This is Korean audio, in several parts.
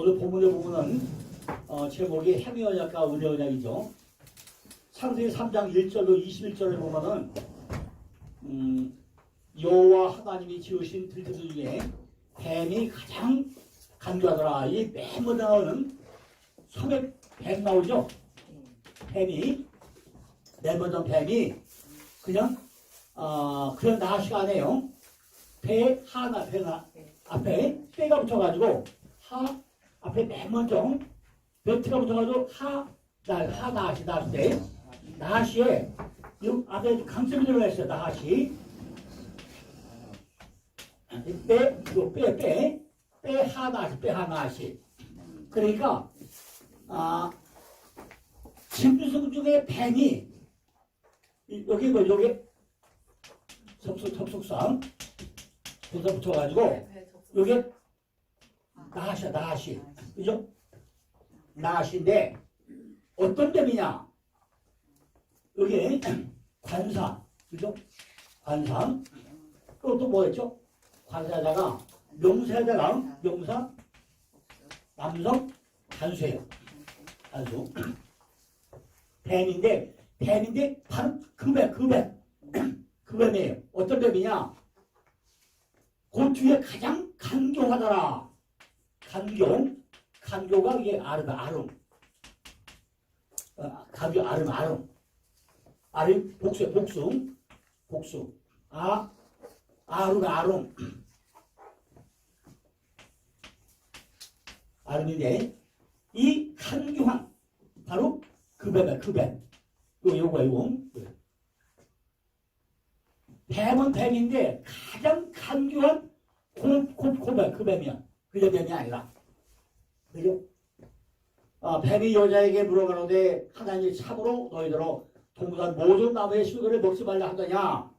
오늘 본문에 보면은 제목이 행위언약과 은혜언약이죠. 창세기 3장 1절로 21절에 보면은 여호와 하나님이 지으신 들들 중에 뱀이 가장 간교하더라. 이 맨 먼저 나오는 섬에 뱀 나오죠. 뱀이 맨 먼저 뱀이 그냥 나시가 아니에요. 배 앞에 빼가 붙여가지고 앞에 맨 먼저 벨트가 붙어가지고 나시에 이 앞에 강점이 들어가 있어요. 나시 빼 하나시. 그러니까 짐승 중에 뱀이 여기 접속상 여기서 붙여가지고 여기 나시 그죠? 나시인데 어떤 뱀이냐? 여기 관상 그죠? 관상 그것도 뭐였죠? 관사에다가 명사에다가 명사 남성 단수예요. 단수 뱀인데 바로 그 뱀이에요. 어떤 뱀이냐? 그 뒤에 가장 간교하더라. 간교가 이게 아름. 간교 아름 복수. 아름. 아름인데 이 간교한 바로 그 뱀. 요거. 뱀은 뱀인데 가장 간교한 그 뱀이야. 그저 뱀이 아니라. 그죠? 뱀이 여자에게 물어가는데 하나님이 참으로 너희들로 동산 모든 나무의 실과를 먹지 말라 하더냐.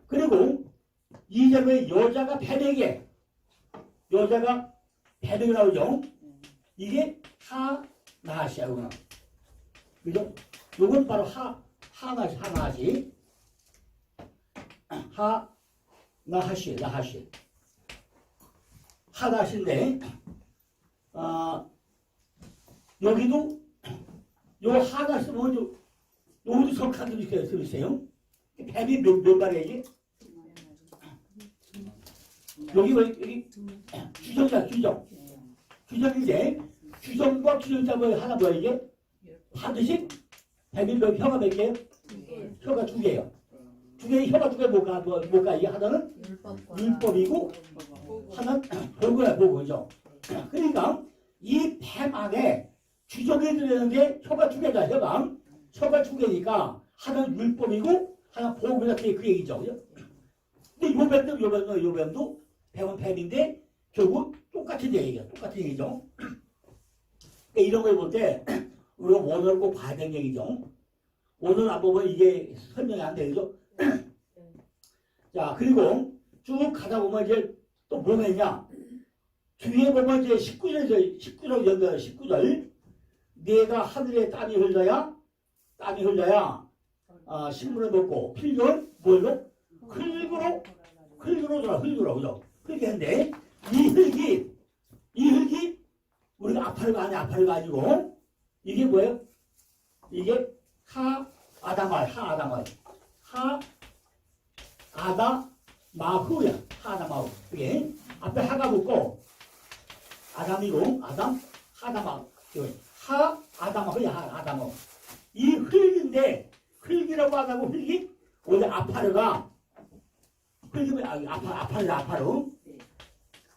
그리고 이절에 여자가 뱀에게 나오죠. 이게 하나시야. 그죠? 요건 바로 하나시. 하나시인데 여기도 요 하나시 먼저 여기도 석한도 있어요. 뱀이 몇 마리지? 여기 규정인데 규정과 규정자 하나 뭐야 이게? 반드시 뱀이 혀가 몇 개예요? 혀가 두 개예요. 혀가 두 개 뭐가 이게 하나는 율법이고 하나는 보고죠. 그러니까 이 뱀 안에 규정이 들어있는데 혀가 두 개다. 혀가 두 개니까 하나는 율법이고 하나는 보고다. 그 얘기죠. 근데 요 뱀도 뱀은 뱀인데 결국 똑같은 얘기죠. 이런 걸 볼 때 우리가 원어를 꼭 봐야 되는 얘기죠. 원어를 안 보면 이게 설명이 안 되죠. 자, 그리고 쭉 가다 보면 이제 또 뭐가 있냐? 뒤에 보면 이제 19절 내가 하늘에 땀이 흘러야 식물을 먹고 필요는 뭘로? 흙으로 돌아 그죠? 그렇게 했는데 이 흙이 우리가 아파르가 아니고 이게 뭐예요? 이게 하아다마후야. 하아다마후. 그게 앞에 하가 붙고 아담이고 하다마후. 하아다마후야. 이 흙인데 흙이라고 하다고 흙이 원래 아파르가 아파르.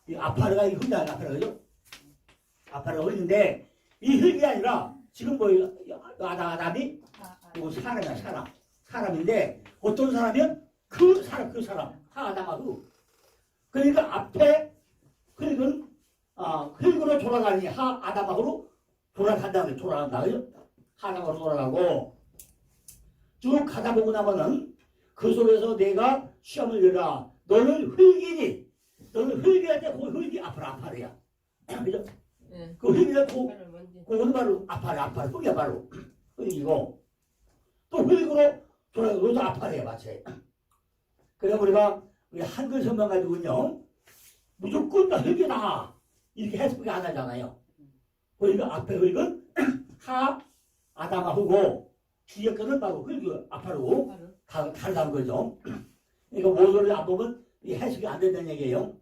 이 아파르가 이 흙이 아니라 아파르죠? 아파르가 흙인데 이 흙이 아니라 지금 뭐예요? 아담이 사람인데 어떤 사람이면 그 사람 하아다마후. 그러니까 앞에 흙은 흙으로 돌아가니 하아다마후로 돌아간다. 그죠? 하아다마후로 돌아가고 쭉 가다 보고 나면은 그 속에서 내가 시험을 열라. 너는 흙이니. 너는 흙이할 때 그 흙이 아파르야. 그죠? 그 흙이라 그건 바로 아파르. 흙이야 바로. 흙이고 또 흙으로 돌아가서 아파르야 마치. 그래서 우리 한글 성경 가지고는요 무조건 다 흙이다. 이렇게 해석밖에 안 하잖아요. 그러니까 앞에 흙은 하 아담하고 뒤에 거는 바로 흙이 앞으로 다르다는 거죠. 그러니까 모조를 안 보면 이 해석이 안 된다는 얘기예요.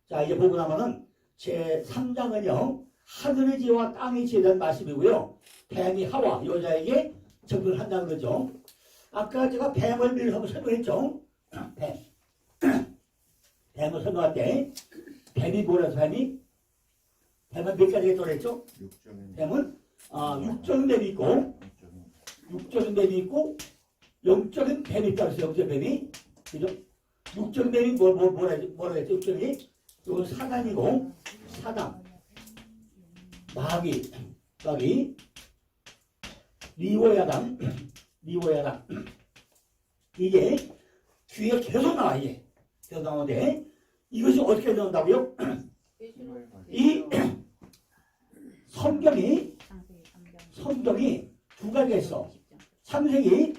자, 이제 보고 나면은 제 3장은요 하늘의 지와 땅의 지에 대한 말씀이고요. 뱀이 하와 여자에게 적을 한다는 거죠. 아까 제가 뱀을 미리 한번 설명했죠. 뱀을 설명할 때 뱀이 뭐라서 뱀은 몇 가지가 들어있죠? 뱀은 육적인 뱀이 있고 육적인 뱀이 있고 영적인 뱀이 있다고 했어요. 영적인 뱀이. 그죠? 육적인 뱀이 뭐라 했죠? 육적이 이건 사단이고 사단 마귀 리오야당 이게 뒤에 계속 나와. 이게 계속 나오는데 이것이 어떻게 나온다고요? 이 성경이 두 가지가 있어. 창세기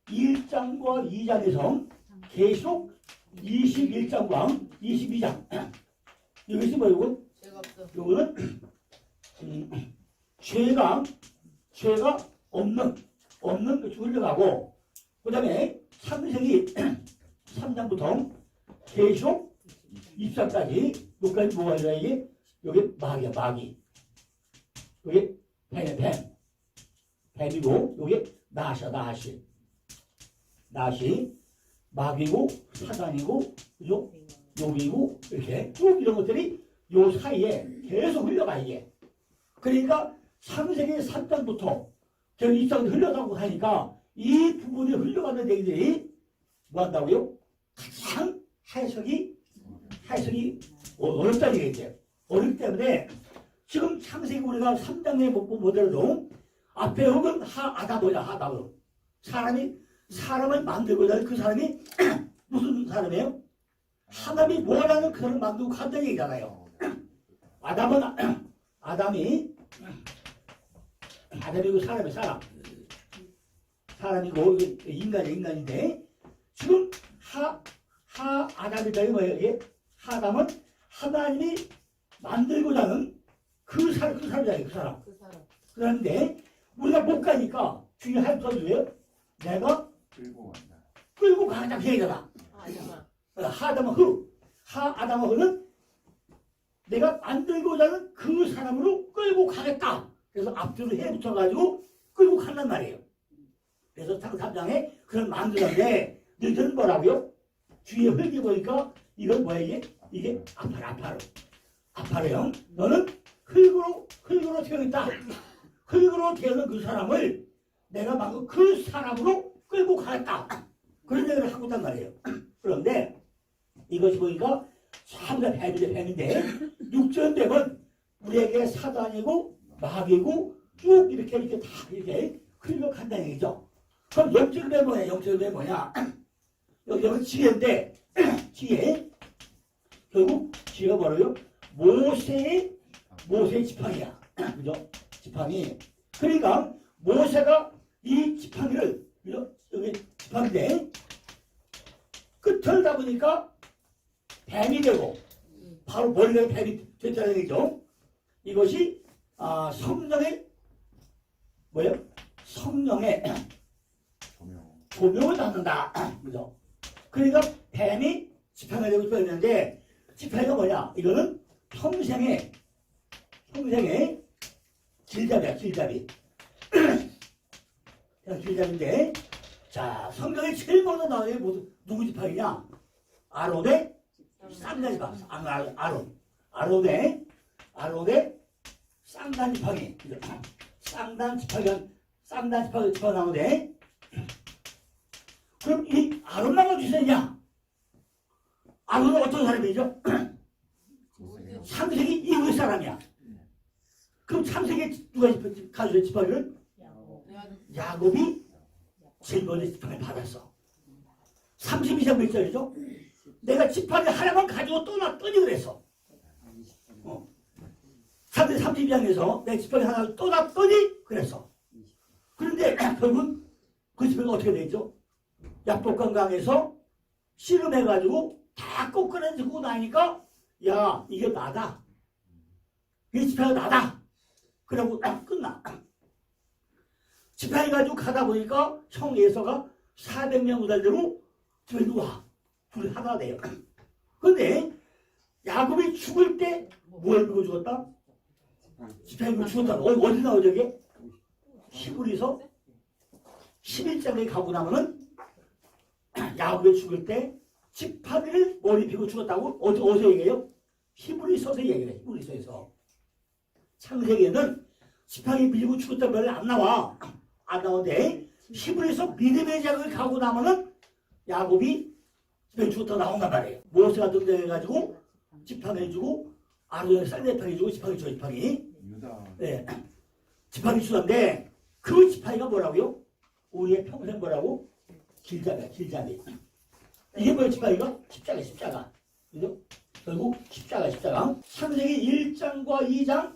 1장과 2장에서 계속 21장과 22장 이것이 뭐이고? 이거는 죄가 없는 그 흘러가고 그 다음에 창세기 3장부터 계속 24장까지 여기까지 뭐가 있냐 이게 여기 마귀야 마귀 여기 뱀이고 여기 나시 마귀고 사단이고 그죠? 용이고 이렇게 쭉 이런 것들이 요 사이에 계속 흘러가 이게. 그러니까 창세기 3장부터 저 2장으로 흘러가고 하니까 이 부분이 흘러가는 얘기들이 뭐 한다고요? 가장 해석이 어렵다는 얘기죠. 어렵기 때문에 지금 창세기 우리가 3장에 못 보더라도 앞에 흙은 하다보자 사람을 만들고자 하는 그 사람이 무슨 사람이에요? 하나님이 뭐라는 그 사람을 만들고 간다는 얘기잖아요. 아담이고 사람이고 인간인데 지금 아담이다 뭐예요? 이게 아담은 하나님이 만들고자 하는 그 사람. 그런데 우리가 못 가니까 뒤에 할 거예요. 내가 끌고 가자 그 얘기잖아. 아담은 내가 만들고자 하는 그 사람으로 끌고 가겠다. 그래서 앞뒤로 해 붙여가지고 끌고 간단 말이에요. 그래서 3장에 그런 만들었는데 너희들은 뭐라고요? 뒤에 흙이 보니까 이건 뭐야 이게 아파요. 너는 흙으로 태어났다. 흙으로 태어난 그 사람을 내가 방금 그 사람으로 끌고 가겠다. 그런 얘기를 하고 있단 말이에요. 그런데 이것이 보니까 참다 뱀인데 육전뱀은 우리에게 사단이고 마귀고 쭉 이렇게 다 이렇게 흘러간다는 얘기죠. 그럼 영적인 뱀 뭐냐? 여기는 지혜인데 지혜 결국 지혜가 뭐라고요? 모세의 지팡이야. 그죠? 지팡이. 그러니까 모세가 이 지팡이를 여기 지팡이인데 끝을 잡으니까 뱀이 되고 바로 머리가 뱀이 됐다는 얘기죠. 이것이 성령의 성령의 조명을 받는다. 그죠? 그러니까 뱀이 지팡이가 되고 있었는데 지팡이가 뭐냐? 이거는 평생의 길잡이. 길잡인데 자 성경에 제일 먼저 나오는 게 누구 지팡이냐? 아론의 쌍단 지팡이. 아론의 쌍단 지팡이. 쌍단 지팡이가 나오는데 그럼 이 아론만 어디 있었냐? 아론은 어떤 사람이죠? 창세기 이후의 사람이야. 그럼 창세기에 누가 가져온 지팡이를? 야곱이 제일 먼저 지팡이를 받았어. 32장 몇 절이죠? 내가 지팡이 하나만 가지고 떠났더니 그랬어. 32장에서 내 지팡이 하나를 떠났더니 그랬어. 그런데 결국은 그 지팡이가 어떻게 되죠? 약복강 강에서 씨름해가지고 다 꺾어내고 나니까 야 이게 나다. 이 지팡이가 나다. 그러고 끝나. 지팡이 가지고 가다 보니까 형 예서가 400명 우달대로 집에 누워. 둘이 하나 돼요. 근데 야곱이 죽을 때 뭘 들고 죽었다? 지팡이 들고 죽었다. 어디 나오죠 이게? 히브리서 11장에 가고 나면은 야곱이 죽을 때 지팡이를 머리 피고 죽었다고 어디서 얘기해요? 히브리서에서 얘기해요. 히브리서에서. 창세기에는 지팡이 밀고 죽었다는 말이 안 나와. 안 나오는데 히브리서 믿음의 장을 가고 나면은 야곱이 지팡이 죽었다 나온단 말이에요. 모세가 등장해가지고 지팡이 주고 아론이 쌀내팡이 주고 지팡이 줘 지팡이. 네. 지팡이 주는데 그 지팡이가 뭐라고요? 우리의 평생 뭐라고? 길잡이야 길잡이. 이게 뭐예요 지팡이가? 십자가. 그죠? 결국 십자가. 창세기 1장과 2장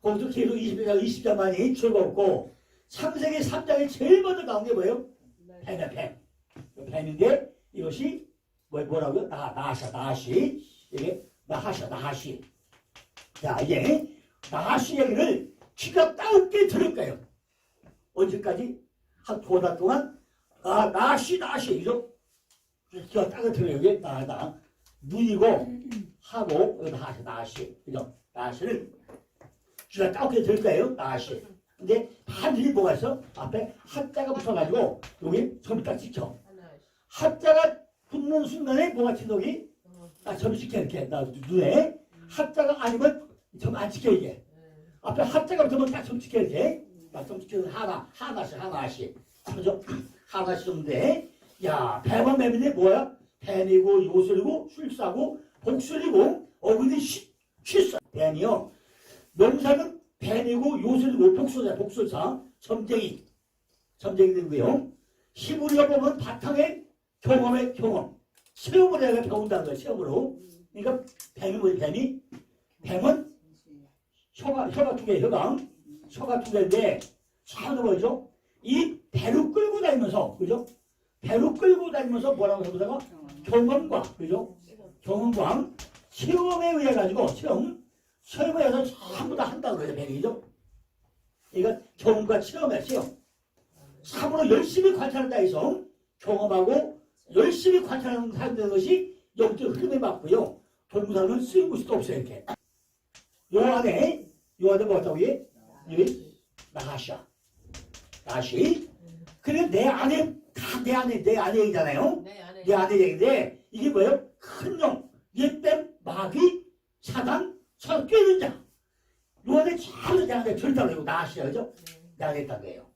거기서 계속 20장만이 즐겁고 창세기 3장에 제일 먼저 나온 게 뭐예요? 뱀이야. 뱀인데 이것이 뭐라고요? 나하시. 이게 나하시. 자 이제 나하시 얘기를 귀가 따갑게 들을 거예요. 언제까지? 한 2달 동안 나하시 이죠? 귀가 따갑게 들어요. 이게 나 눈이고 하고 나하시. 그죠? 나하시를 귀가 따갑게 들을 거예요. 나하시. 근데 반드시 뭐가 있어? 앞에 한자가 붙어가지고 여기 점이 딱 찍혀. 한자가 붙는 순간에 뭐가 찍혀기? 점이 찍혀 이렇게 나 눈에. 한자가 아니면 점 안 찍혀 이게. 앞에 한자가 붙으면 딱 점 찍혀 이렇게. 딱 점 찍혀서 하나씩. 그죠? 하나씩 점인데 야 뱀은 뱀인데 뭐야? 뱀이고 요술이고 술사고 복술이고 어근이 쉬싸. 뱀이요. 명사는 뱀이고 요술이고 복술사 점쟁이 되고요. 히브리어 보면 바탕에 경험 체험을 해야 배운다는 거예요. 체험으로. 그러니까 뱀이 뭐예요? 뱀은 혀가 2개 혀가 2개인데 차는 뭐죠? 이 배로 끌고 다니면서 그죠? 배로 끌고 다니면서 뭐라고 해보다가 경험과 그죠? 경험과 체험에 의해 가지고 체험에 의해서 전부 다 한다고 그래요. 뱀이죠? 그러니까 경험과 체험. 참으로 열심히 관찰한다 해서 경험하고 열심히 관찰하는 사람들의 것이 영적 흐름에 맞고요. 동사는 쓰인 곳이 또 없어요. 이렇게. 요 안에 뭐였다고 해? 나하시. 그래 내 안에 얘기잖아요. 내 안에 얘기인데 이게 뭐예요? 큰 영, 옛뱀, 마귀, 사단, 꿰는 자. 요 안에 참 내 안에 들다고 나하시야. 그죠? 내 안에 있다는 거예요.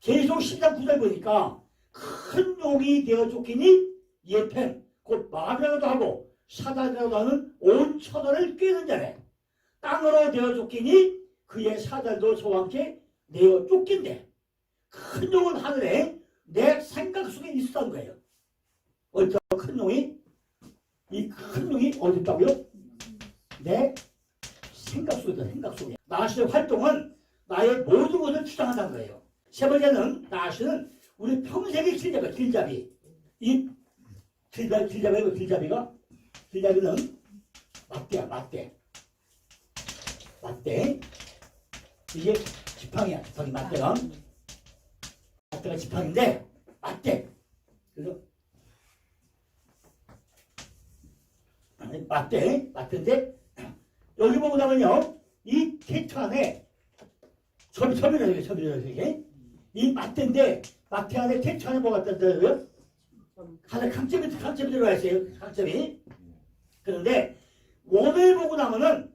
계속 10장 9절 보니까 큰 용이 되어 쫓기니 옛뱀, 곧 마귀라고도 하고 사단이라고도 하는 온 천하를 꿰는 자래. 땅으로 되어 쫓기니 그의 사단도 저와 함께 내어 쫓긴대. 큰 용은 하늘에 내 생각 속에 있었던 거예요. 어디서 큰 용이? 이 큰 용이 어디 있다고요? 내 생각 속에 있다. 생각 속에. 나하시의 활동은 나의 모든 것을 주장한다는 거예요. 세 번째는 나하시는 우리 평생의 길잡이. 이 길잡이는 막대. 이게 지팡이야. 막대가 지팡인데 막대. 그래서 막대인데 여기 보고 나면요 이 캐트 안에 첩이라서 이 막대인데 막대 안에 캐트 안에 뭐가 있다고요? 하나 강점이 들어가 있어요. 강점이. 그런데 원을 보고 나면은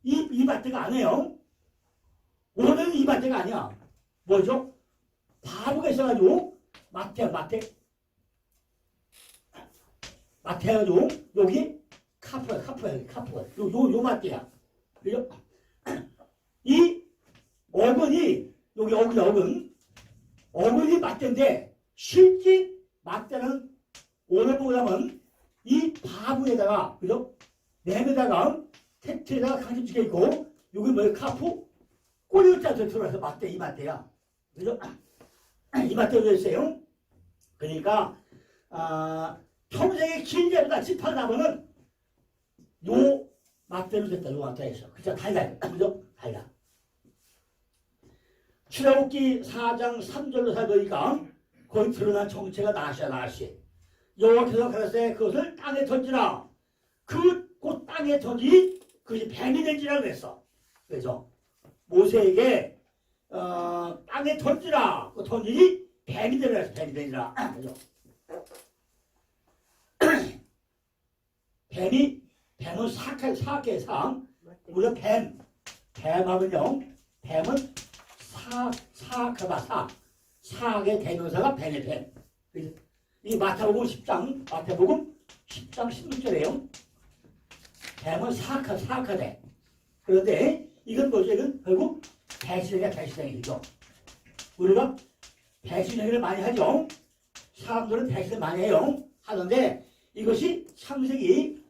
이 막대가 아니에요. 원은 이 막대가 아니야. 뭐죠? 바보가 있어가지고 막대 해가지고 여기 카프야. 요 막대야. 그죠? 이 어근이 여기 어근이 막대인데 실제 막대는 오늘 보고 나면 이 바부에다가 그죠? 램에다가 텍트에다가 강심 찍혀 있고 여기 뭐예요? 카프 꼬리자 들어가서 막대 이 막대야. 그죠? 이 막대가 들어있어요. 그러니까 평생의 길잡이다 지팡이 나면은 요 앞대로 됐다. 요한자에서. 그죠? 달달. 그죠? 달달. 출애굽기 4장 3절로 살펴보니까 거기 드러난 정체가 나시야 나시. 여호와께서 가라사대 그것을 땅에 던지라. 그 땅에 던지 그것이 뱀이 된지라 그랬어. 그래서 모세에게 땅에 던지라. 그 던지니 뱀이 되라 그랬어. 뱀이 되니라. 그죠? 뱀은 사악의 상. 우리가 뱀하면요. 뱀은 사악하다. 사악의 대명사가 뱀의 뱀. 이 마태복음 10장 16절에요. 뱀은 사악하대. 그런데 이건 뭐죠? 이건 결국 배신행위죠. 우리가 배신행위를 많이 하죠. 사람들은 배신을 많이 해요. 하는데 이것이 창세기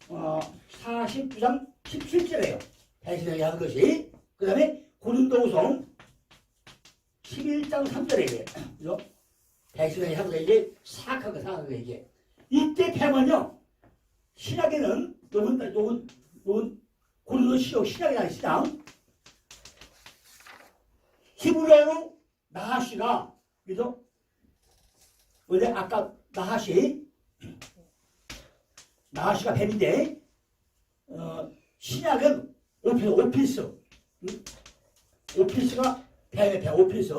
49장 17절에요. 배신행위 하는 것이. 그 다음에 고린도후서 11장 3절에 배신행위 하는 거 이게 사악한 거 이게. 이때 뱀은요. 신약에는 요건 고린도 신약이 아닌 신약. 히브리어로 나하시가 그죠? 원래 아까 나하시가 뱀인데 신약은 오피스가 뱀의 뱀 오피스.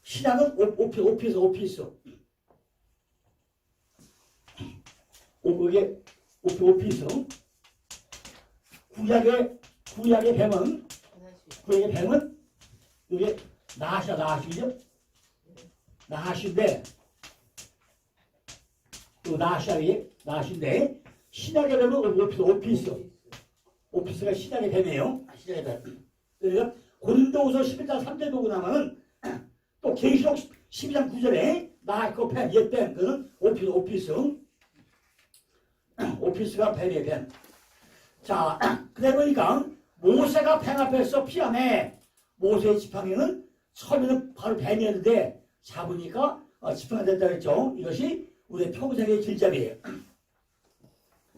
신약은 오피스. 오피스. 구약의 뱀은 이게 나하시죠? 나하시인데 또 나하시인데 신약의 뱀은 오피스가 신약의 뱀이에요. 신약의 뱀. 그러니까 고린도후서 11장 3절 보고 나면은 또 계시록 12장 9절에 나하고 뱀, 옛뱀, 그는 오피스가 뱀의 뱀. 자, 그래 보니까 모세가 뱀 앞에서 피하네. 모세의 지팡이는 처음에는 바로 뱀이었는데 잡으니까 지팡이가 됐다 그랬죠. 이것이 우리의 평생의 길잡이에요.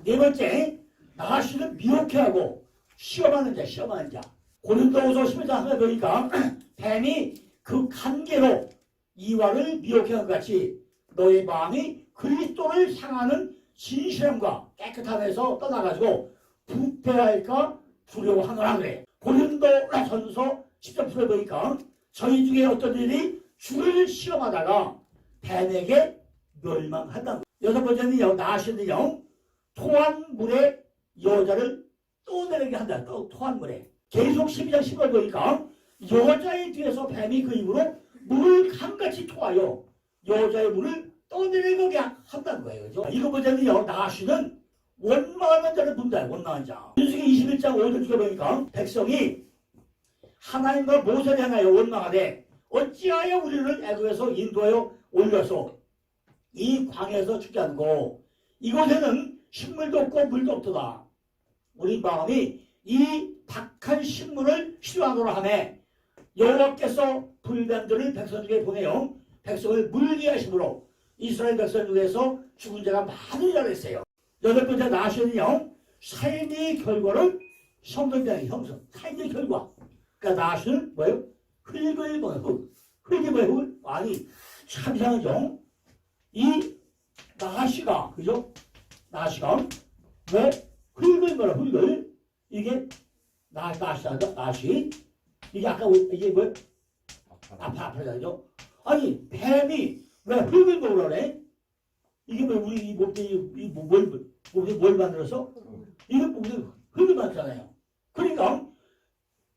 네 번째, 나하시는 미혹해 하고 시험하는 자. 고린도후서 11장 하면 보니까 뱀이 그 간계로 이와를 미혹해 한 것 같이 너의 마음이 그리스도를 향하는 진실함과 깨끗함에서 떠나가지고 부패할까 두려워하노라 그래. 고린도전서 10장 보니까 저희 중에 어떤 일이 주를 시험하다가 뱀에게 멸망한다. 여섯 번째는요. 나하시는요. 토한 물에 여자를 떠내리게 한다. 토한 물에. 계속 12장 10절 보니까 여자의 뒤에서 뱀이 그 입으로 물을 강같이 토하여 여자의 물을 떠내리게 한다는 거예요. 그죠? 이거 보자면요. 나하시는 원망하는 자를 분다. 원망한 자. 민수기 21장 5절 보니까 백성이 하나님과 모세를 향하여 원망하되 어찌하여 우리를 애굽에서 인도하여 올려서 이 광야에서 죽게 하고 이곳에는 식물도 없고 물도 없도다. 우리 마음이 이 박한 식물을 싫어하노라 하매 여호와께서 불단들을 백성 중에 보내어 백성을 물게 하심으로 이스라엘 백성 중에서 죽은 자가 많으리라 했어요. 여덟 번째 나하시는요. 삶의 결과를 성경장의 형성. 삶의 결과. 그러니까 나하시는 뭐예요? 흙을 뭐예요? 흙이 뭐예요? 아니 참 이상하죠. 이 나하시가 그죠? 나하시가 왜 흙을 뭐라 흙을 이게 나하시 이게 아까 이게 뭐 아파잖아요. 아니 뱀이 왜 흙을 먹으라 그래? 이게 뭐 우리 이 몸뚱이 뭘 만들어서 이게 몸에 흙을 만들잖아요. 그러니까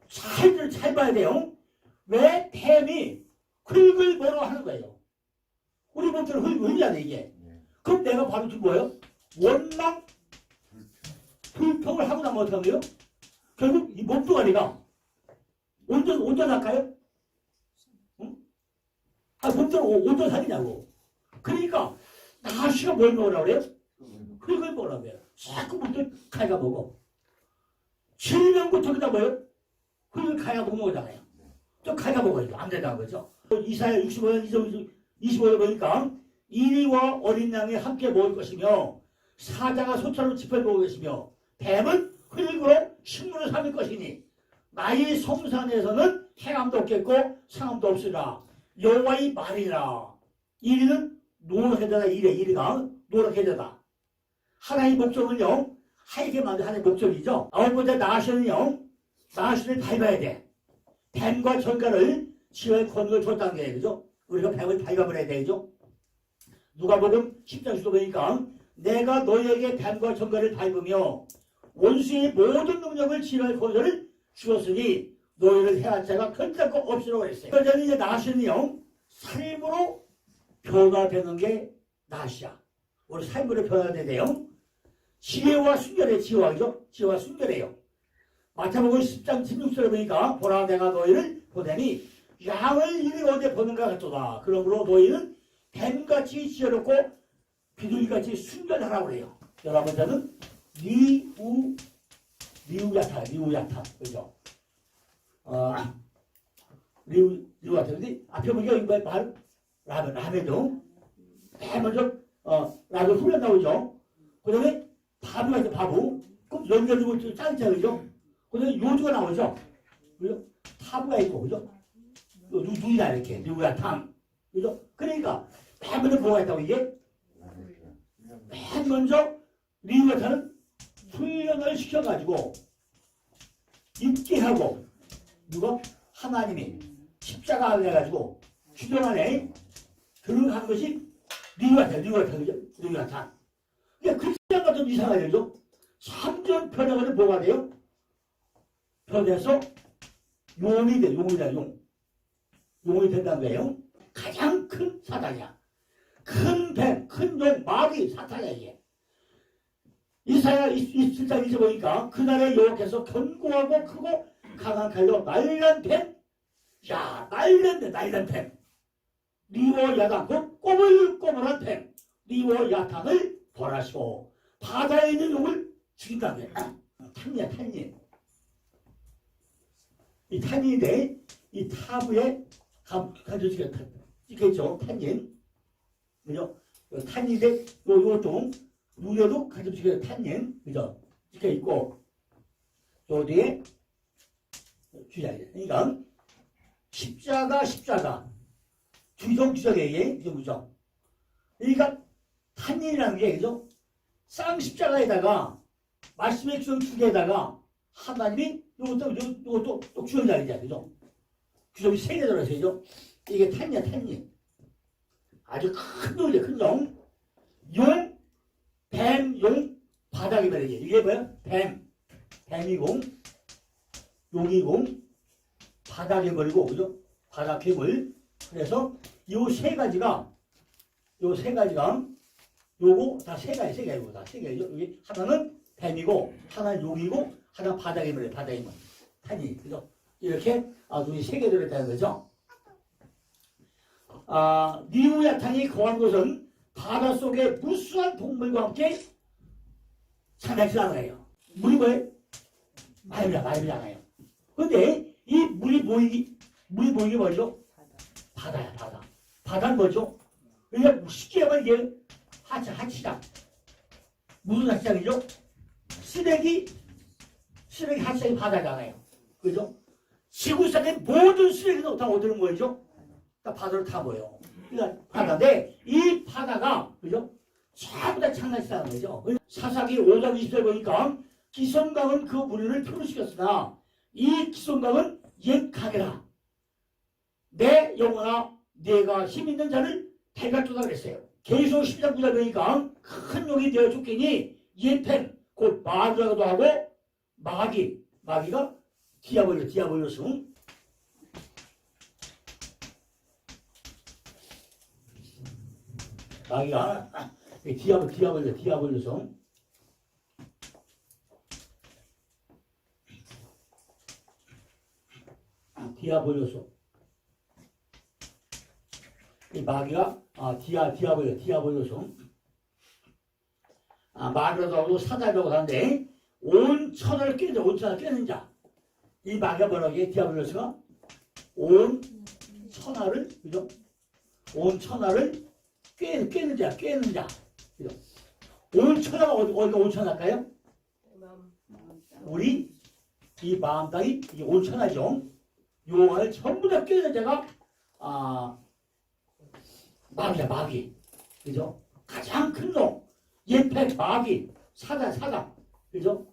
잘 봐야 돼요. 왜 뱀이 흙을 먹으라 하는 거예요? 우리 몸뚱이 흙이잖아요 이게. 그럼 내가 바로 지금 뭐예요? 원망 불평을 하고 나면 어떻게 하면 결국 이 몸뚱아리가 온전할까요? 응? 아, 몸뚱아리 온전하겠냐고. 그러니까 나하시가 뭘 먹으라고 그래요? 흙을 먹으라고 해요. 자꾸 몸뚱아리 가위가 먹어. 7년부터 그다 뭐예요? 흙을 가위가 못 먹잖아요. 또 가위가 먹어야죠. 안 된다는 거죠. 이사야 65년 25절 보니까 이리와 어린 양이 함께 먹을 것이며 사자가 소처럼 짚을 먹을 것이며 뱀은 흙으로 식물을 삼을 것이니 나의 성산에서는 행함도 없겠고 상함도 없으라. 여호와의 말이라. 이리는 노릇해다가 이리가 노릇해다다. 하나의 목적은요 하얗게 만든 하나의 목적이죠. 아홉 번째 나시는요 나시를 밟아야 돼. 뱀과 전갈을 지어야 건걸 줬다는 게 그죠? 우리가 뱀을 밟아버려야 되죠. 누가복음 10장 15보니까 내가 너희에게 뱀과 전갈을 밟으며 원수의 모든 능력을 지어야 건설을 주었으니 너희를 해할 자가 결단코 없으라고 했어요. 그러자 이제 나시는요 삶으로 변화되는 게 나시야. 우리 삶으로 변화돼야 돼요. 지혜와 순결의 지혜와죠. 지혜와 순결해요. 마태복음 10장 16절에 보니까 보라 내가 너희를 보내니 양을 이리 어디에 보는가 같도다. 그러므로 너희는 뱀같이 지혜롭고 비둘기같이 순결하라고 그래요. 여러분 저는 리우야타 그죠? 리우야타 근데 앞에 보니까 이거 말 라면도 맨 먼저 라면 훈련 나오죠. 그 다음에 바보가 있어 바보 꼭 연결주고 짜증자 그죠? 그 다음에 요주가 나오죠. 그죠? 타부가 있고 그죠? 누이다 이렇게 리우야탕 그죠? 그러니까 맨 먼저 뭐가 있다고 이게? 맨 먼저 리우야타는 훈련을 시켜가지고 있게 하고 누가? 하나님이 십자가 해가지고 주전 안에 들어간 것이 리우야타 그죠? 리우야타 그러니까 크리스찬 같은 이상하죠? 3전 변화가 뭐가 돼요? 변해서 용이 돼 용이 된다는 거예요. 가장 큰 사단이야. 큰 뱀, 큰 용, 마귀 사탄이야 이게. 이사야 27장 1절 보니까 그날에 여호와께서 견고하고 크고 강한 칼로 날란 뱀, 야 날란 뱀, 리워 야당, 그 꼬물꼬물한 뱀, 리워 야탕을 벌하시고 바다에 있는 용을 죽인다는 거야. 탄이야. 이 탄인데 이 타부에 가져지게 찍혀있죠. 탄인, 그죠? 탄인데 요것도 눈에도 가져지게 탄인, 그죠? 찍혀있고 요 뒤에 주자야. 그러니까 십자가 주정주정에게 그죠? 그러니까 탄인이라는 게 그죠? 쌍십자가에다가 말씀의 주정 두 개에다가 하나님이 요것도 또 주정자이죠, 그죠? 주정이 세 개 들어있어요. 이게 탄이야. 아주 큰 용이죠, 큰 용. 용, 뱀, 용, 바닥이 말이지. 이게 뭐야? 뱀이고, 용이고, 바닥이 버리고, 그죠? 바닥 괴물. 그래서 요 세 가지가, 요거 다 세 가지고, 다 세 가지죠. 여기 하나는 뱀이고, 하나는 용이고, 하나는 바닥이 버려, 바닥이 탄이, 그죠? 이렇게 눈이 세 개 들어있다는 거죠. 리우야탕이 거한 곳은 바닷속에 무수한 동물과 함께 산악지를 거예요. 물이 뭐예요? 맑으잖아요. 근데 이 물이 보이기 뭐죠? 바다야, 바다. 바다는 뭐죠? 그러니까 쉽게 하면 이게 하치장. 무슨 하치장이죠? 쓰레기 하치장이 바다잖아요. 그죠? 지구상의 모든 쓰레기도 다 어디로 모이죠? 다 바다로 다 모여. 그러니까 바다인데 이 바다가 그죠? 전부 다 장난치다는 거죠. 사사기 5장 20절 보니까 기성강은 그 무리를 표류시켰으나 이 기성강은 옛 강이라. 내 영혼아 내가 힘 있는 자를 해갈도다 그랬어요. 계속 10장 9절 보니까 큰 용이 되어 죽겠니 옛 뱀 곧 마귀라고도 하고 마귀가 디아블로스 마귀가 디아블로스 이 마귀가 디아블로스 마귀라고 하고 사단이라고 하는데 온 천을 깨는 자. 이 마귀가 뭐라고 해? 디아블로스가 온 천하를 그죠? 온 천하를 꿰는 자, 꿰는 자. 그죠? 온천하가 어디가 온천할까요? 우리 이 마음 땅이 이 온천하죠. 요 안을 전부 다 꿰는 자가 마귀야, 마귀. 그죠? 가장 큰 놈. 예패 마귀. 사단. 그죠?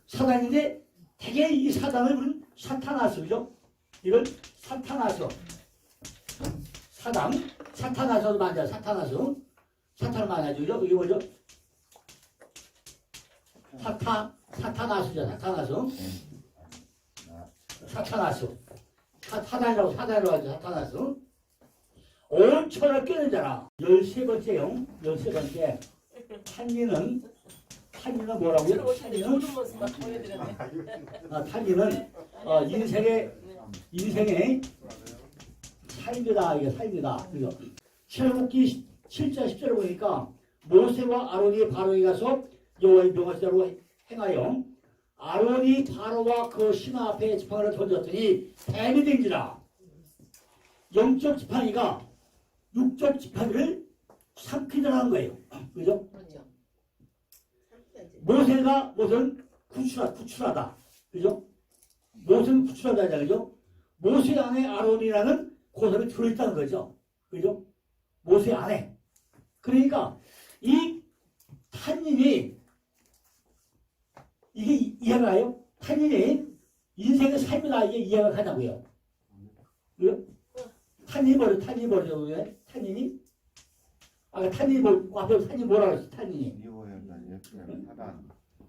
사단인데 되게 이 사단을 우리는 사타나스. 그죠? 이걸 사타나스. 사타나스도 맞아. 사탄을 맞아죠. 그죠? 이게 뭐죠? 사타나스죠. 사타나스. 사단이라고 하죠. 사타나스. 온천을 꿰는 자라. 13번째요. 13번째. 탄니는 뭐라고요? 탄니는 인생의 삶이다. 이게 삶이다. 그죠? 출애굽기 7장 10절을 보니까 모세와 아론이 바로에 가서 여호와의 명하시대로 행하여 아론이 바로와 그 신하 앞에 지팡이를 던졌더니 뱀이 된지라. 영적 지팡이가 육적 지팡이를 삼키더라는 거예요. 그죠? 모세는 구출하다. 그죠? 모세는 구출하다. 그죠? 모세 안에 아론이라는 그 사람이 들어있다는 거죠. 그죠? 모세 안에. 그러니까 이 탄님이 이게 이해가 가요? 탄님이 인생의 삶이다. 이게 이해가 가냐고요. 그죠? 탄님이 뭐죠? 왜? 탄님이? 아까 탄님이 앞에 탄님이 뭐라고 했어? 탄님이.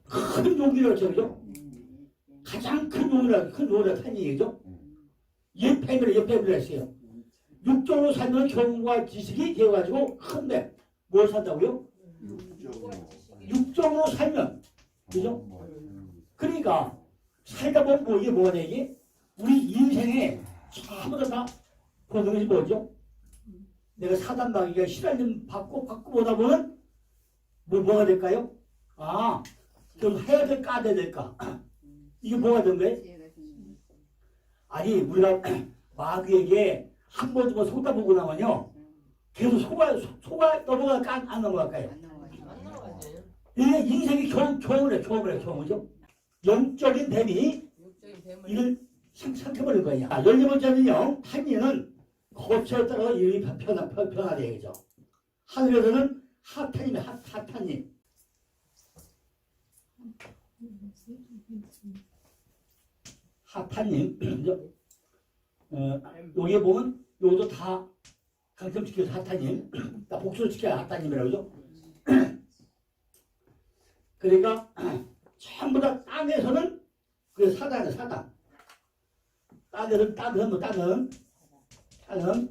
큰 용기를 그죠? 가장 큰 용기라 탄님이죠? 예패미를 했어요. 육적으로 살면 경험과 지식이 되어가지고 큰데 뭘 산다고요? 육적으로 살면. 그죠? 그러니까 살다 보면 뭐 이게 뭐가 돼 이게? 우리 인생에 전부 다 보는 것이 뭐죠? 내가 사단마귀가 시달림 받고 보다 보면 뭐가 될까요? 그럼 해야 될까 안 해야 될까? 이게 뭐가 된 거예요? 아니 우리가 마귀에게 한 번 더 속다보고 나면요 계속 속아 넘어갈까 안 넘어갈까요? 안 나와요. 이게 인생이 경험을 해 그죠? 영적인 뱀이 이걸 삼켜버린 거예요. 12번째는요 탄니는 거처에 따라서 이름이 변화돼요. 그죠? 하늘에서는 하탄님 그죠? 여기에 보면 요것도 다 강점시켜서 하탄님 다 복수를 시켜야 하탄님이라고 그죠? 그러니까 전부 다 땅에서는 그 사단 땅은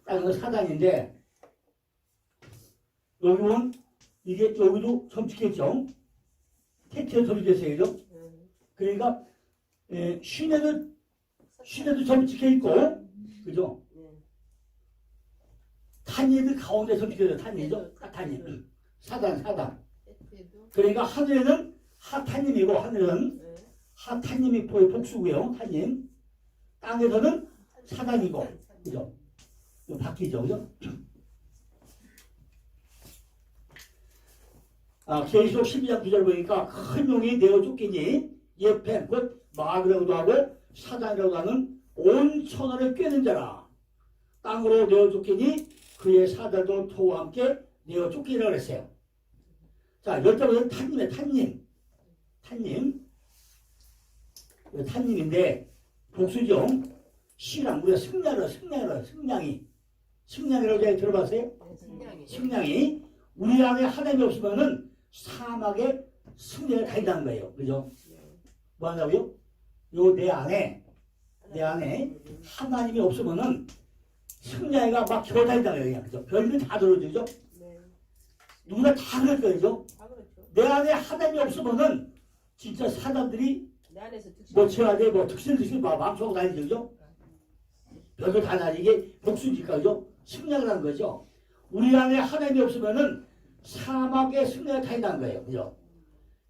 땅은 사단인데 여기 보면 이게 여기도 점찍겠죠? 택트에 점찍겠어요. 그죠? 그러니까 쉰에도 점찍혀 있고 그죠? 탄니도 가운데 점찍혀요. 탄니죠? 하탄님 사단 그러니까 하늘에는 하탄님이고 하늘은 하탄님이 복수고요. 탄님 땅에서는 사단이고 그죠? 바뀌죠. 그죠? 계시록 12장 9절 보니까 큰 용이 내어 쫓기니 예패 곧 마귀라고도 하고 사단이라고 하는 온 천하를 꿰는 자라. 땅으로 내어 쫓기니 그의 사단도 토와 함께 내어 쫓기라 그랬어요. 자, 10번째는 탄님인데 복수죠. 신랑 우리가 승냥이라고 제가 들어봤어요? 승냥이 우리 안에 하나님이 없으면은 사막에 승리가 다닌다는 거예요. 그죠? 뭐 한다고요? 내 안에 하나님이 없으면은 승냥이가 막 겨다닌다는 거예요. 그죠? 별일 다 들어주죠? 누구나 다 그럴 거예요. 내 안에 하나님이 없으면은 진짜 사람들이 뭐 제안에 뭐 특실특실 마음속으로 다니죠. 그죠? 별도 다 다니게 복수니까 그죠? 승리를 하는 거죠. 우리 안에 하나님이 없으면은 사막에 승리가 다닌다는 거예요. 그죠?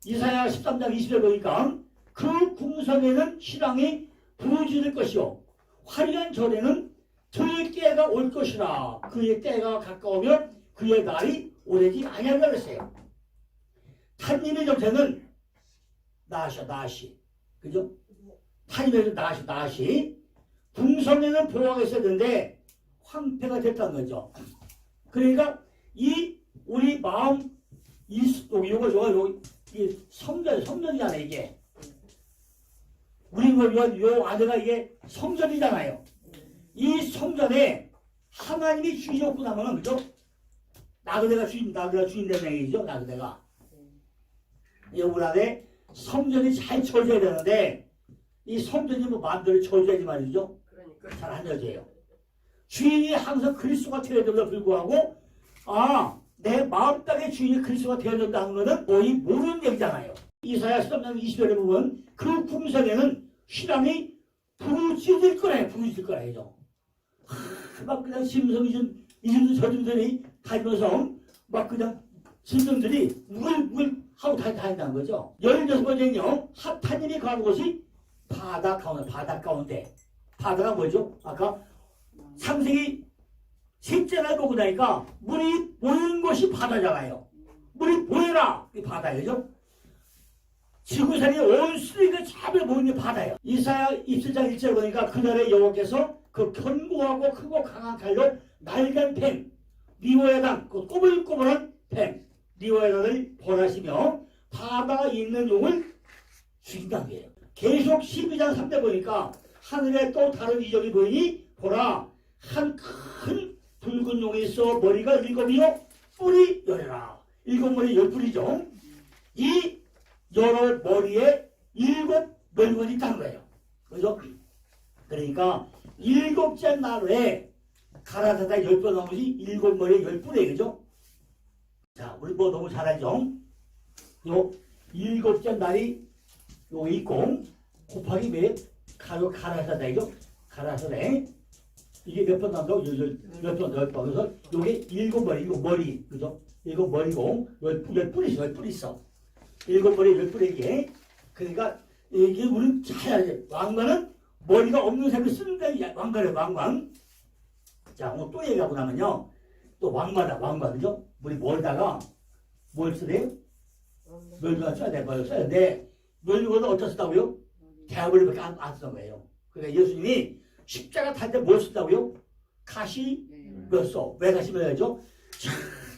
이사야 13장 20절 보니까 그 궁성에는 신랑이 부르짖을 것이요 화려한 절에는 들깨가 올 것이라. 그의 때가 가까우면 그의 날이 오래지 아니하리라 그랬어요. 탄님의 정체는 나시. 그죠? 탄님의 나시. 궁성에는 보호가 있었는데 황폐가 됐다는 거죠. 그러니까 이 우리 마음 요거 이 성전이잖아요. 이게 우리 요 안에가 이게 성전이잖아요. 이 성전에 하나님이 주인이었고 나면은 그죠? 나그네가 주인 되는 얘기죠. 나그네가 여러분 안에 성전이 잘 쳐져야 되는데 이 성전이 뭐 마음대로 쳐져야지 말이죠. 잘 안 쳐져요. 주인이 항상 그리스도가 되어야 됨에도 불구하고 내 마음 땅의 주인이 그리스도가 되어야 된다는 것은 거의 모르는 얘기잖아요. 이사야 13장 20절에 보면 그 궁성에는 신앙이 부르짖을 거라죠. 막 그냥 심성 이즘도 저즘들이 다니면서 막 그냥 심성들이 물 하고 다닌다는 거죠. 16번째는요. 하타님이 가는 곳이 바다 가운데. 바다가 뭐죠? 아까 창세기 셋째날 보고 나니까 물이 모이는 곳이 바다잖아요. 물이 모여라! 이 바다예요. 지구상에 온 수리가 잡을 모이는 게 바다예요. 이사야 27장 1절 보니까 그날의 여호와께서 그 견고하고 크고 강한 칼로 날간 뱀 리워야당 그 꼬불꼬불한 뱀 리워야당을 벌하시며 바다에 있는 용을 죽인다는 거예요. 계속 12장 3절 보니까 하늘에 또 다른 이적이 보이니 보라 한 큰 붉은 용이 있어 머리가 7이요 뿔이 10이라. 7머리 10뿔이죠. 이 여러 머리에 7 멸관이 있다는 거예요. 그죠? 그러니까 7째 날에 가라사다 10번 나온 것이 7머리에 10뿔이에요. 그죠? 자, 우리 뭐 너무 잘하죠? 요 7째 날이 요 있고 곱하기 몇? 가라사다이죠? 가라사다에 이게 몇 번 나온다고? 몇 번, 10번. 그래서 요게 7머리, 이거 머리. 그죠? 이거 머리고, 10뿔 있어. 7머리, 10뿔이게. 그러니까, 이게 우리 잘 알아야 돼. 왕관은 머리가 없는 사람이 쓰는 데 왕관이에요, 왕관. 자, 오늘 또 얘기하고 나면요. 또 왕관, 그죠? 우리 머리다가 뭘 쓰래요? 멸관 써야 돼, 뭘 써야 돼. 멸관은 어디다 쓰다고요? 대화벌리밖에 안 쓰는 거예요. 그러니까 예수님이 십자가 탈 때 뭘 쓴다고요? 가시 몇 소. 왜 가시 몇 소죠?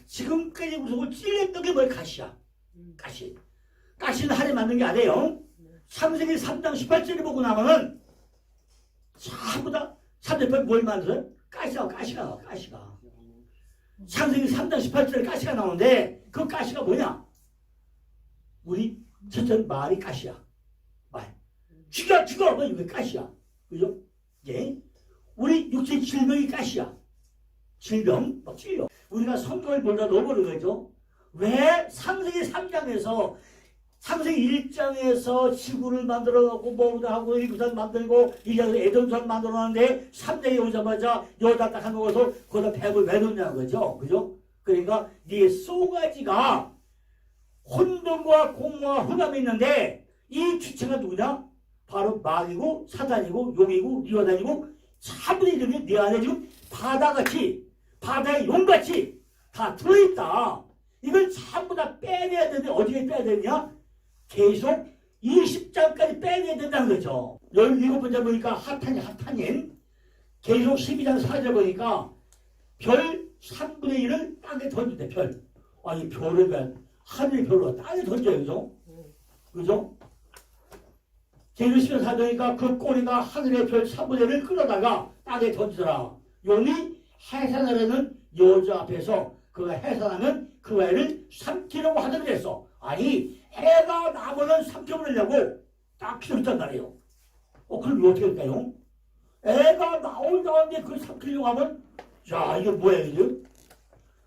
지금까지 우리 찔렸던 게 뭐예요? 가시야. 가시. 가시는 하루에 만든 게 아니에요. 창세기 3장 18절을 보고 나면은 전부 다 3절 뭘 만들어요? 가시가. 창세기 3장 18절에 가시가 나오는데 그 가시가 뭐냐? 우리 첫째 말이 가시야. 말. 죽어! 뭐 이거 가시야. 그죠? 예? 우리 육체 질병이 가시야. 질병. 우리가 성경을 보다 넘어오는 거죠. 왜 창세기 3장에서 창세기 1장에서 지구를 만들어 놓고 뭐도 하고 일구산 만들고 2장에서 에덴산 만들어 놨는데 3장에 오자마자 여자 딱 한 먹어서 거기다 뱀을 왜 넣냐는 거죠. 그죠? 그러니까 네 쏘가지가 혼돈과 공허와 흑암이 있는데 이 주체가 누구냐? 바로 마귀고 사단이고 용이고 리워다니고 차분히 이름이 네 안에 지금 바다같이 바다의 용같이 다 들어있다. 이걸 전부 다 빼내야 되는데 어디에 빼야 되느냐? 계속 20장까지 빼내야 된다는 거죠. 17번째 보니까 하타님 계속 12장 4절 보니까 별 3분의 1을 땅에 던진대. 별. 아니 별을 왜 하늘의 별로 땅에 던져요. 그죠? 그죠? 계속 12장 4절 보니까 그 꼬리가 하늘의 별 3분의 1을 끌어다가 땅에 던지더라. 용이 해산하려는 여자 앞에서 그가 해산하면 그 애를 삼키려고 하더니 그랬어. 아니 해가 나면은 삼켜버리려고 딱 키웠단 말이에요. 그럼 어떻게 할까요? 애가 나올 다음에 그걸 삼키려고 하면 야 이게 뭐야 이게?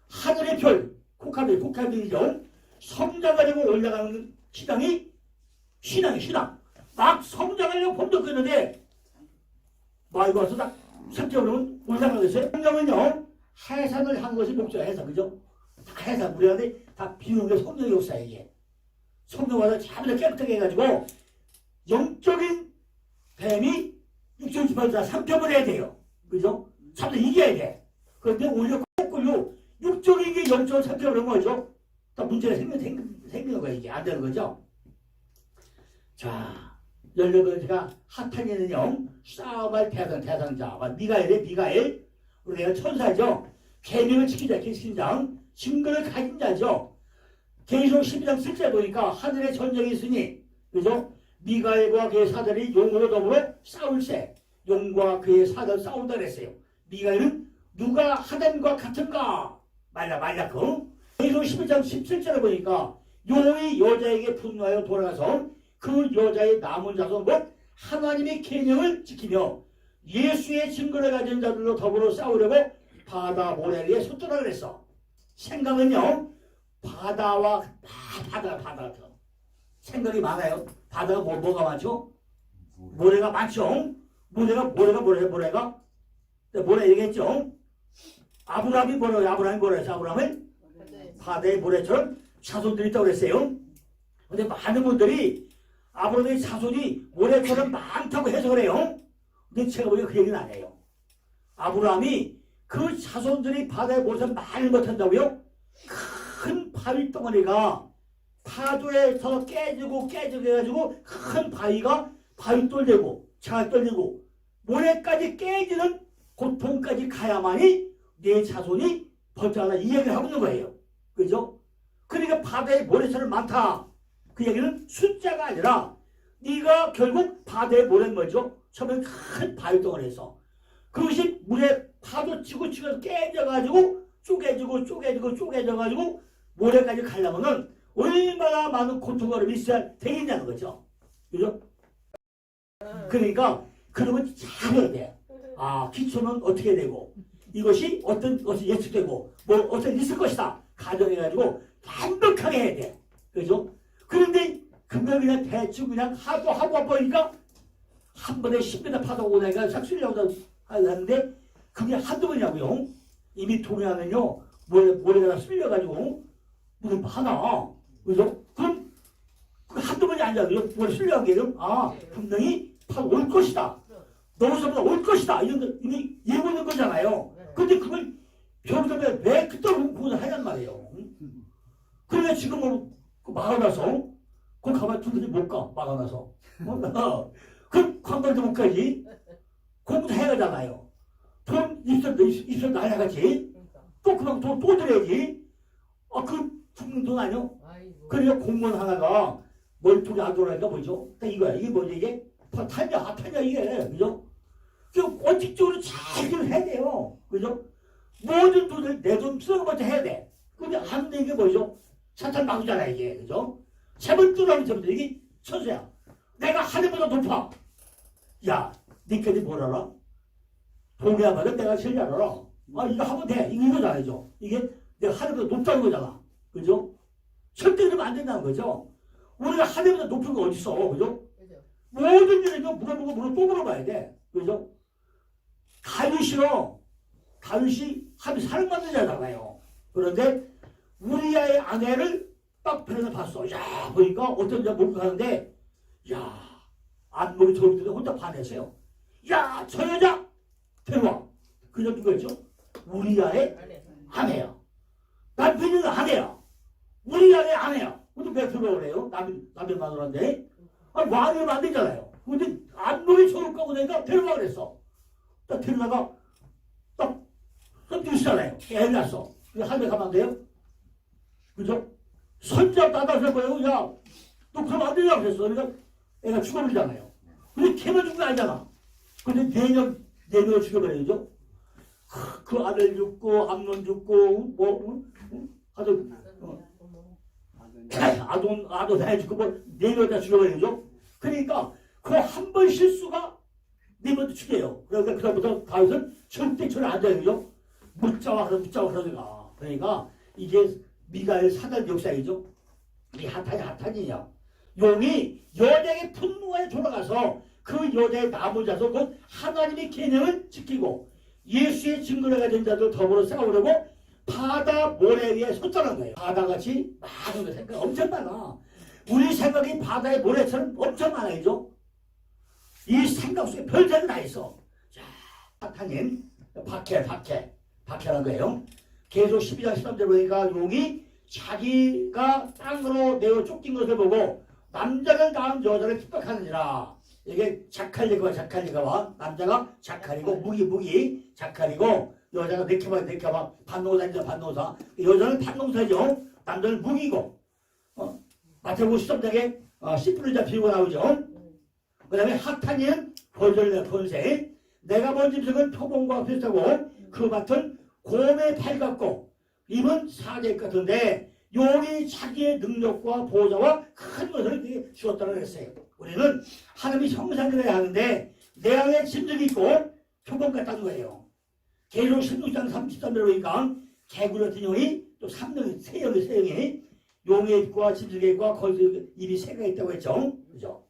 하늘의 별 코카들이죠. 성장하려고 올라가는 신앙이 신앙 막 성장하려고 범접했는데 마이가 와서 딱 삼켜버리면 올라가겠어요? 성장은요 해산을 한 것이 목적이야. 해산. 그죠? 다 해산. 우리한테 다 비우는 게 성령의 역사야 이게. 성령 와서 자비를 깨끗하게 해가지고 영적인 뱀이 육체를 주파를 다 삼켜버려야 돼요. 그죠? 참도 이겨야 돼. 그런데 오히려 거꾸로 육적인 게 영적으로 삼켜버린 거죠. 또 문제가 생기는 거예요. 이게 안 되는 거죠. 자, 18번째가 하탄이는 영, 싸움할 대상자. 미가엘. 우리가 천사죠. 계명을 지키자, 계신장. 증거를 가진 자죠. 계시록 12장 7절 보니까 하늘에 전쟁이 있으니, 그죠? 미가엘과 그의 사들이 용으로 더불어 싸울세. 용과 그의 사들 싸운다 그랬어요. 미가엘은 누가 하단과 같은가? 말라고. 계시록 11장 17절을 보니까 용이 여자에게 분노하여 돌아가서 그 여자의 남은 자손 곧 하나님의 계명을 지키며 예수의 증거를 가진 자들로 더불어 싸우려고 바다 모래리에 솟더라 그랬어. 생각은요, 바다와 바다가 생각이 많아요. 바다가 뭐가 많죠? 모래가 많죠. 모래가 모래 얘기했죠. 아브라함이 뭐라 했어? 아브라함은 바다의 모래처럼 자손들이 있다고 그랬어요. 근데 많은 분들이 아브라함의 자손이 모래처럼 많다고 해석을 해요. 근데 제가 보기엔 그 얘기는 안 해요. 아브라함이 그 자손들이 바다에 모래처럼 말을 못한다고요? 큰 바위 덩어리가 파도에서 깨지고 해가지고 큰 바위 똘되고 차가 떨리고 모래까지 깨지는 고통까지 가야만이 내 자손이 벌떡하다 이 얘기를 하고 있는 거예요. 그죠? 그러니까 바다에 모래처럼 많다. 그 얘기는 숫자가 아니라 네가 결국 바다에 모래는 뭐죠? 처음에 큰 바위 덩어리에서 그것이 물에 파도 치고 깨져가지고 쪼개져가지고 모래까지 가려면은 얼마나 많은 고통을 있어야 되겠냐는 거죠. 그죠? 그러니까 그러면 잘해야 돼. 아, 기초는 어떻게 되고 이것이 어떤 것이 예측되고 뭐 어떤 있을 것이다 가정해가지고 완벽하게 해야 돼. 그죠? 그런데 그냥 대충 그냥 하고 보니까 한 번에 10m 파도가 오니까 싹 쓸려고 하는데 그게 한두 번이냐고요. 이미 동해안은요 모래가 쓸려가지고 물은 많아. 그죠? 그럼 한두 번이 아니잖아요. 모래 쓸려간 게 분명히 파도 올 것이다. 너무서보다 올 것이다. 이런 거 이미 예고된 거잖아요. 근데 그걸 별도에 왜 그때로 구분을 하냔 말이에요. 그러니까 지금 뭐 막아놔서 그걸 가만히 두더니 못 가. 막아놔서. 그럼 관광도 못 가지. 공부도 해야 하잖아요. 돈 있어 나야겠지. 또 그만 또 드려야지. 그 죽는 돈 아니요? 그러니까 공무원 하나가 머리통이 안 돌아가니까 뭐죠? 이거야. 이게 뭐지 이게? 탄냐 이게. 그죠? 그 원칙적으로 잘 해야 돼요. 그죠? 모든 돈을 내 돈 쓰는 것부터 해야 돼. 근데 안 되는 게 뭐죠? 사탄 막잖아 이게. 그죠? 세번 뚫어가면 세번 이게 천수야. 내가 하늘보다 높아. 야, 니까지 뭘 알아? 동해안바다 내가 제일 잘 알아. 이거 하면 돼. 이거잖아, 이죠. 이게 내가 하늘보다 높다는 거잖아. 그죠? 절대 그러면 안 된다는 거죠. 우리가 하늘보다 높은 거 어딨어. 그죠? 모든 일에 물어보고 또 물어봐야 돼. 그죠? 다윗이 하면 사랑받는 자잖아요. 그런데 우리아의 아내를 딱 편에서 봤어. 야, 보니까 어떤 여자 목욕하는데, 야, 안목이 저기 때문에 혼자 반했어요. 야, 저 여자! 데려와. 그 여자 누구였죠? 우리아의 아내야. 남편은 아내야. 우리아의 아내야. 근데 왜 데려오래요? 남편 마누라인데? 왕이면 안 되잖아요. 근데 안목이 저기 가고 내가 데려와 그랬어. 딱 데려다가 딱 뛰시잖아요. 애 낳았어. 할매 가면 안 돼요? 그죠? 손잡 따다서 거예요. 야, 너 그러면 안 되냐고 그랬어. 그러니까 애가 죽어버리잖아요. 근데 걔만 죽은 거 아니잖아. 근데 내년을 죽여버려야죠. 그 아들 죽고, 암론 죽고, 아돈 애 죽고, 내년 다 죽여버려야죠. 그러니까 그 한 번 실수가 내년도 죽여요. 그러니까 그다음부터 다윗은 절대 저를 안 돼요. 묻자와 그러니까 이게 미가엘 사단 역사이죠. 이 하탄이냐. 용이 여자에게 분노하여 돌아가서 그 여자의 남은 자손 곧 하나님의 계명을 지키고 예수의 증거를 가진 자들 더불어 싸우려고 바다 모래 위에 섰다는 거예요. 바다같이 많은 생각 엄청 많아. 우리 생각이 바다의 모래처럼 엄청 많아요. 이 생각 속에 별자리 다 있어. 자, 하탄님 박해라는 거예요. 계속 12장 13절 보니까 용이 자기가 땅으로 내어 쫓긴 것을 보고 남자가 낳은 여자를 핍박하느니라. 이게 자칼리가 남자가 자칼이고 무기 자칼이고 여자가 네케바 반농사입니다. 여자는 반농사죠. 남자는 무기고 마태복음 13장에 씨뿔을 잡히고 나오죠. 그 다음에 하탄이는 번세 내가 본 짐승은 표범과 비슷하고 그 밭은 곰의 발 같고 입은 사계 같은데 용이 자기의 능력과 보좌와 큰 것을 주었다고 했어요. 우리는 하나님이 형상이라야 하는데 내 안에 짐승이 있고 표범 같다는 거예요. 계시록 16장 33절에 보니까 개구 같은 용이 또 3명, 세 영이 용의 입과 짐승의 입과 거기서 입이 세 개가 있다고 했죠. 그죠?